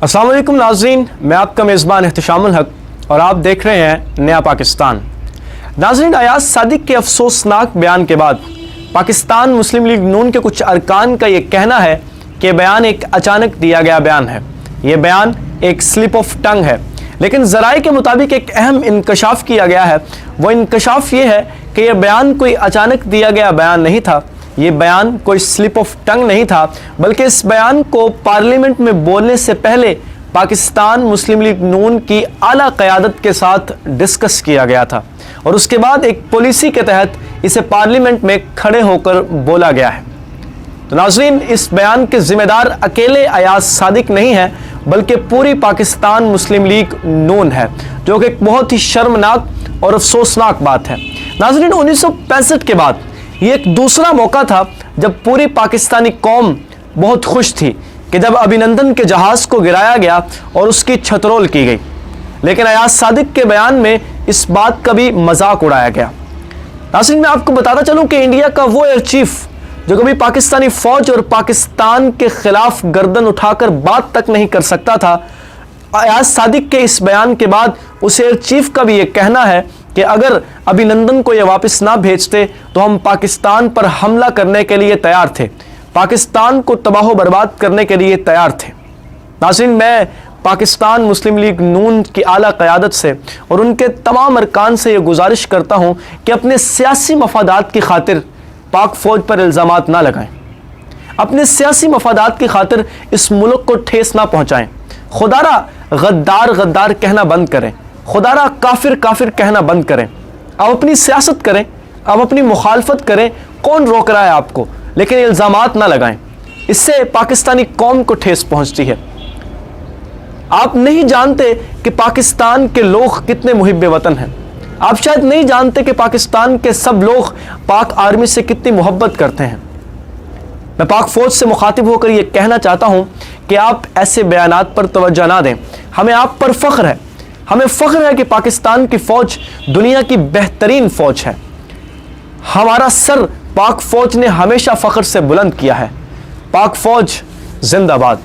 अस्सलाम वालेकुम नाज़रीन, मैं आपका मेज़बान एहतशामुल हक और आप देख रहे हैं नया पाकिस्तान। नाज़रीन, अय्याज़ सादिक के अफसोसनाक बयान के बाद पाकिस्तान मुस्लिम लीग नून के कुछ अरकान का ये कहना है कि बयान एक अचानक दिया गया बयान है, ये बयान एक स्लिप ऑफ टंग है। लेकिन ज़राए के मुताबिक एक अहम इंकशाफ किया गया है। वो इंकशाफ ये है कि यह बयान कोई अचानक दिया गया बयान नहीं था, ये बयान कोई स्लिप ऑफ टंग नहीं था, बल्कि इस बयान को पार्लियामेंट में बोलने से पहले पाकिस्तान मुस्लिम लीग नून की आला क़यादत के साथ डिस्कस किया गया था और उसके बाद एक पॉलिसी के तहत इसे पार्लियामेंट में खड़े होकर बोला गया है। तो नाज़रीन, इस बयान के ज़िम्मेदार अकेले अय्याज़ सादिक नहीं है, बल्कि पूरी पाकिस्तान मुस्लिम लीग नून है, जो कि एक बहुत ही शर्मनाक और अफसोसनाक बात है। नाज़रीन, 1965 के बाद ये एक दूसरा मौका था जब पूरी पाकिस्तानी कौम बहुत खुश थी कि जब अभिनंदन के जहाज़ को गिराया गया और उसकी छतरोल की गई। लेकिन अय्याज़ सादिक के बयान में इस बात का भी मजाक उड़ाया गया। नाज़रीन, मैं आपको बताता चलूं कि इंडिया का वो एयर चीफ जो कभी पाकिस्तानी फ़ौज और पाकिस्तान के ख़िलाफ़ गर्दन उठाकर बात तक नहीं कर सकता था, अय्याज़ सादिक के इस बयान के बाद उस एयर चीफ का भी ये कहना है कि अगर अभिनंदन को ये वापस ना भेजते तो हम पाकिस्तान पर हमला करने के लिए तैयार थे, पाकिस्तान को तबाह बर्बाद करने के लिए तैयार थे। नाज़रीन, मैं पाकिस्तान मुस्लिम लीग नून की आला क़यादत से और उनके तमाम अरकान से ये गुजारिश करता हूँ कि अपने सियासी मफादात की खातिर पाक फ़ौज पर इल्ज़ामात ना लगाएं, अपने सियासी मफादात की खातिर इस मुल्क को ठेस ना पहुँचाएँ। खुदारा गद्दार गद्दार कहना बंद करें, खुदारा काफिर काफिर कहना बंद करें। आप अपनी सियासत करें, आप अपनी मुखालफत करें, कौन रोक रहा है आपको, लेकिन इल्ज़ामात ना लगाएं, इससे पाकिस्तानी कौम को ठेस पहुंचती है। आप नहीं जानते कि पाकिस्तान के लोग कितने मुहिब्बे वतन हैं, आप शायद नहीं जानते कि पाकिस्तान के सब लोग पाक आर्मी से कितनी मोहब्बत करते हैं। मैं पाक फ़ौज से मुखातिब होकर यह कहना चाहता हूं कि आप ऐसे बयानात पर तवज्जो ना दें। हमें आप पर फ़ख्र है, हमें फ़ख्र है कि पाकिस्तान की फ़ौज दुनिया की बेहतरीन फ़ौज है। हमारा सर पाक फ़ौज ने हमेशा फ़ख्र से बुलंद किया है। पाक फ़ौज जिंदाबाद।